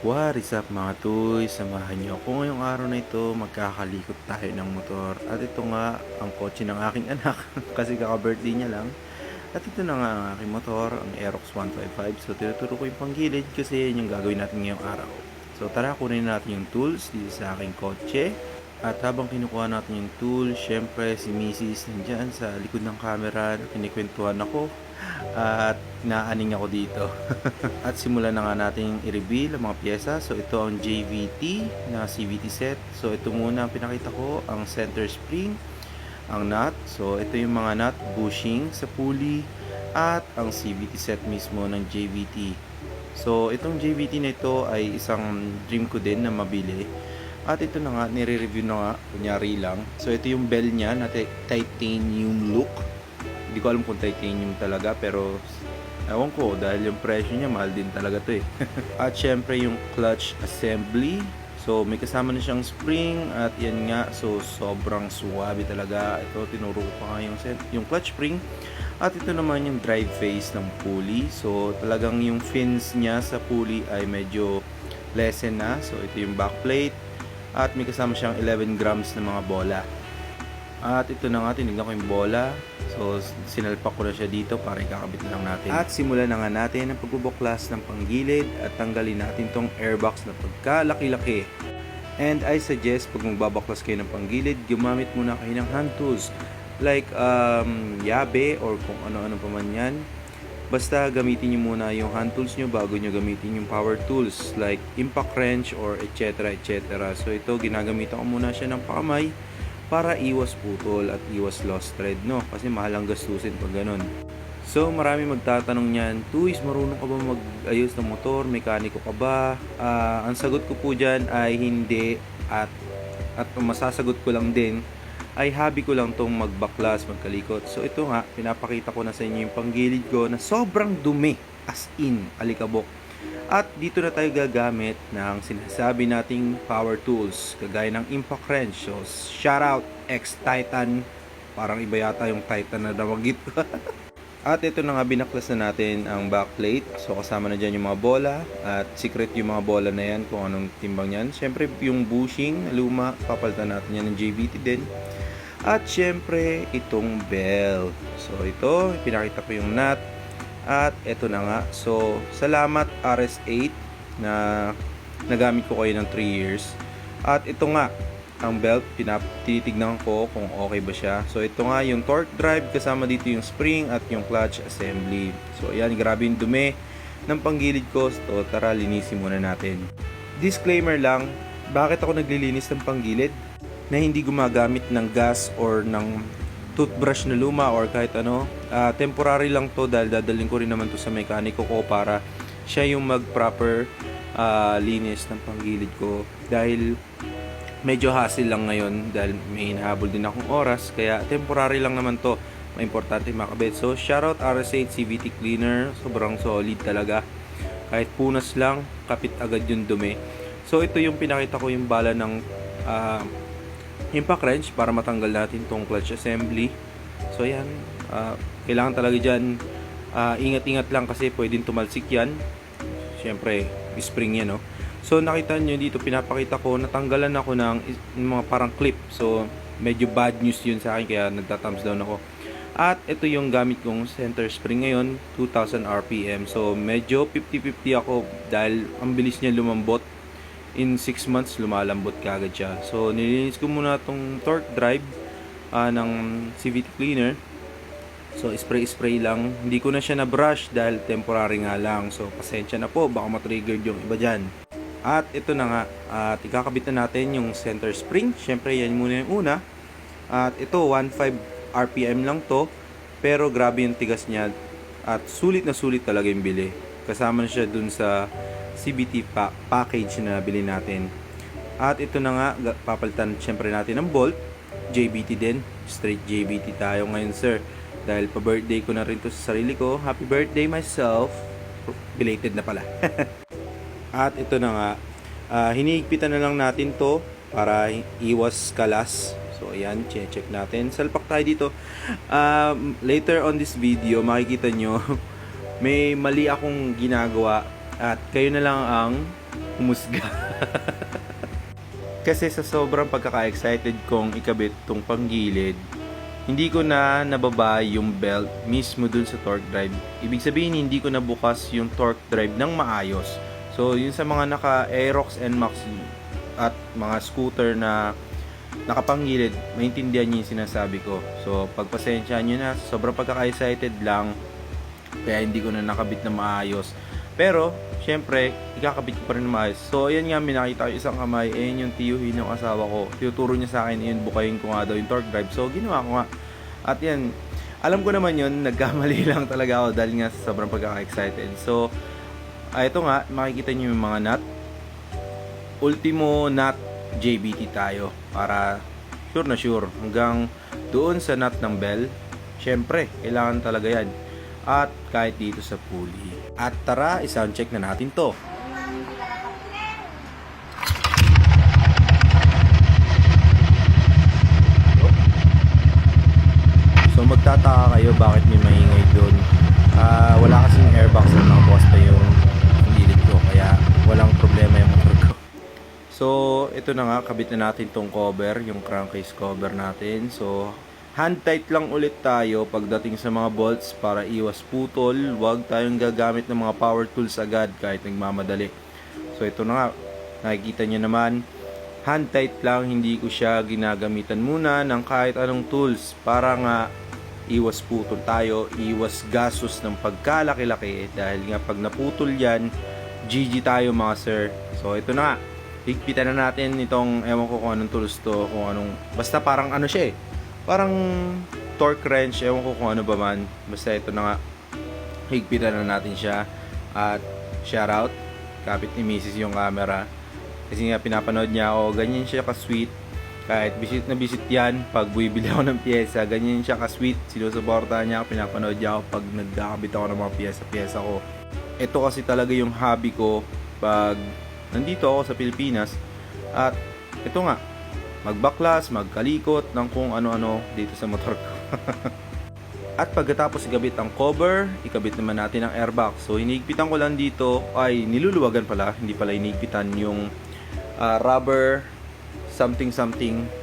What is up mga toys? Samahan niyo ako ngayong araw na ito, magkakalikot tayo ng motor. At ito nga ang kotse ng aking anak kasi kaka-birthday niya lang. At ito na nga ang aking motor, ang Aerox 155. So tinuturo ko yung panggilid kasi yun yung gagawin natin ngayong araw. So tara, kunin natin yung tools dito sa aking kotse. At habang kinukuha natin yung tool, syempre si Mrs. nandyan sa likod ng camera, kinikwentuhan ako at naaning ako dito. At simulan na nga natin i-reveal ang mga pyesa. So ito ang JVT na CVT set. So ito muna ang pinakita ko, ang center spring, ang nut. So ito yung mga nut, bushing sa pulley, at ang CVT set mismo ng JVT. So itong JVT na ito ay isang dream ko din na mabili. At ito na nga, nire-review na nga, kunyari lang. So ito yung bell niya na titanium look. Hindi ko alam kung titanium talaga, pero ewan ko, dahil yung presyo niya, mahal din talaga to eh. At syempre yung clutch assembly. So may kasama na siyang spring at yan nga, so sobrang suwabe talaga. Ito, tinuro ko pa nga yung clutch spring. At ito naman yung drive face ng pulley. So talagang yung fins niya sa pulley ay medyo lessen na. So ito yung back plate. At may kasama siyang 11 grams na mga bola. At ito na nga, tinignan ko yung bola. So, sinalpak ko na siya dito para ikakabit na lang natin. At simulan na nga natin ang pagbubuklas ng panggilid at tanggalin natin tong airbox na pagkalaki-laki. And I suggest pag magbabaklas kayo ng panggilid, gumamit muna kayo ng hand tools. Like yabe or kung ano-ano pa man yan. Basta gamitin nyo muna yung hand tools nyo bago nyo gamitin yung power tools like impact wrench or etc. etc. So ito, ginagamitan ko muna siya ng pakamay para iwas putol at iwas lost thread, no? Kasi mahal ang gastusin pag ganun. So marami magtatanong niyan, Tuis, marunong ka ba mag-ayos ng motor? Mekaniko ka ba? Ang sagot ko po dyan ay hindi, at masasagot ko lang din ay hobby ko lang tong magbaklas, magkalikot. So ito nga, pinapakita ko na sa inyo yung panggilid ko na sobrang dumi, as in, alikabok. At dito na tayo gagamit ng sinasabi nating power tools, kagaya ng impact wrench. So shout out X-Titan, parang iba yata yung Titan na nawagit ko. At ito na nga, binaklas na natin ang backplate. So kasama na dyan yung mga bola. At secret yung mga bola na yan kung anong timbang yan. Siyempre yung bushing na luma, papalitan natin yan ng JVT din. At syempre itong bell. So ito, pinakita ko yung nut. At ito na nga. So salamat RS8 na nagamit ko kayo ng 3 years. At ito nga, ang belt, tinitignan ko kung okay ba siya. So ito nga yung torque drive, kasama dito yung spring at yung clutch assembly. So ayan, grabe yung dumi ng panggilid ko. So tara, linisin muna natin. Disclaimer lang, bakit ako naglilinis ng panggilid? Na hindi gumagamit ng gas or ng toothbrush na luma or kahit ano. Temporary lang to dahil dadalhin ko rin naman to sa mekaniko ko para siya yung mag-proper linis ng panggilid ko. Dahil medyo hassle lang ngayon dahil may hinahabol din akong oras, kaya temporary lang naman to, importante makabit. So shoutout RS8 CVT cleaner, sobrang solid talaga, kahit punas lang kapit agad yung dumi. So ito yung pinakita ko yung bala ng impact wrench para matanggal natin tong clutch assembly. So ayan, kailangan talaga dyan ingat-ingat lang kasi pwedeng tumalsik yan. Syempre spring yan, no? So nakita nyo dito, pinapakita ko, natanggalan ako ng mga parang clip. So medyo bad news yun sa akin, kaya nagta-thumbs down ako. At ito yung gamit kong center spring ngayon, 2000 RPM. So medyo 50-50 ako dahil ang bilis niya lumambot. In 6 months, lumalambot kagad siya. So nilinis ko muna tong torque drive ng CVT cleaner. So spray lang. Hindi ko na siya na-brush dahil temporary nga lang. So pasensya na po, baka matriggered yung iba dyan. At ito na nga, at ikakabit na natin yung center spring. Syempre yan muna yung una. At ito, 1.5 RPM lang to. Pero grabe yung tigas niya. At sulit na sulit talaga yung bili. Kasama na siya dun sa CVT package na bili natin. At ito na nga, papalitan syempre natin ng bolt. JVT din. Straight JVT tayo ngayon, sir. Dahil pa-birthday ko na rin to sa sarili ko. Happy birthday myself. Belated na pala. At ito na nga, hinihigpitan na lang natin to para iwas kalas. So ayan, check natin. Salpak tayo dito. Later on this video, makikita nyo may mali akong ginagawa at kayo na lang ang humusga. Kasi sa sobrang pagkaka-excited kong ikabit tong panggilid, hindi ko na nababa yung belt mismo dun sa torque drive. Ibig sabihin, hindi ko nabukas yung torque drive ng maayos. So, yun sa mga naka-Aerox NMAX at mga scooter na nakapanggilid, maintindihan niyo yung sinasabi ko. So, pagpasensyahan nyo na, sobrang pagkaka-excited lang, kaya hindi ko na nakabit na maayos. Pero, syempre, ikakabit ko pa rin na maayos. So, ayan nga, may nakita ko isang kamay, ayan yung tiyuhin ng asawa ko. Tinuturo niya sa akin, ayan, bukayin ko nga daw yung torque drive. So, ginawa ko nga. At yan, alam ko naman yun, nagkamali lang talaga ako dahil nga sobrang pagkaka-excited. So, ito nga, makikita niyo yung mga nut. Ultimo nut JBT tayo para sure na sure hanggang doon sa nut ng bell. Syempre, kailangan talaga yan. At kahit dito sa pulley. At tara, i-sound check na natin to. So magtataka kayo bakit may maingay doon. Wala kasing airbox na nakabukas pa yung gilid ko, kaya walang problema yung motor ko. So, ito na nga, kabit na natin tong cover, yung crankcase cover natin. So, hand tight lang ulit tayo pagdating sa mga bolts para iwas putol. Huwag tayong gagamit ng mga power tools agad kahit nagmamadali. So, ito na nga, nakikita nyo naman, hand tight lang, hindi ko siya ginagamitan muna ng kahit anong tools para nga iwas putol tayo, iwas gastos ng pagkalaki-laki dahil nga pag naputol yan, GG tayo mga sir. So, ito na nga. Higpitan na natin itong, ewan ko kung anong tools to, kung anong, basta parang ano siya eh, parang torque wrench, ewan ko kung ano ba man, basta ito na nga, higpitan na natin siya. At shout out, kapit ni Mrs. yung camera, kasi nga pinapanood niya ako, ganyan siya ka-sweet, kahit visit na visit yan, pag bumibili ako ng pyesa, ganyan siya ka-sweet, sinusuportahan niya ako, pinapanood niya ako pag nagkakabit ako ng mga pyesa ko. Ito kasi talaga yung hobby ko pag nandito ako sa Pilipinas. At ito nga, magbaklas, magkalikot ng kung ano-ano dito sa motor ko. At pagkatapos ikabit ang cover, ikabit naman natin ang airbag. So hinigpitan ko lang dito, ay niluluwagan pala, hindi pala hinigpitan yung rubber something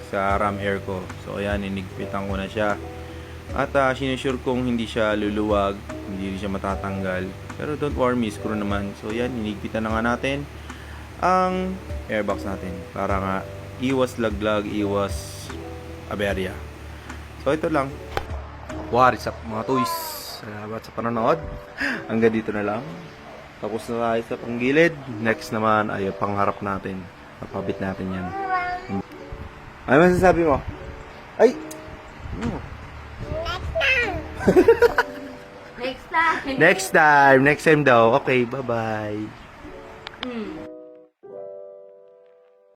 sa ram air ko. So ayan, hinigpitan ko na siya. At sinusure kong hindi siya luluwag, hindi siya matatanggal. Pero don't worry, screw naman. So yan, hinigpitan na nga natin ang airbox natin para nga iwas laglag, iwas aberya. So ito lang. What is up mga toys? Salamat sa panonood. Hanggang dito na lang. Tapos na tayo sa panggilid. Next naman ay pangharap natin. Papabit natin yan. Ano masasabi mo? Ay! Next time. Next time daw. Okay, bye-bye.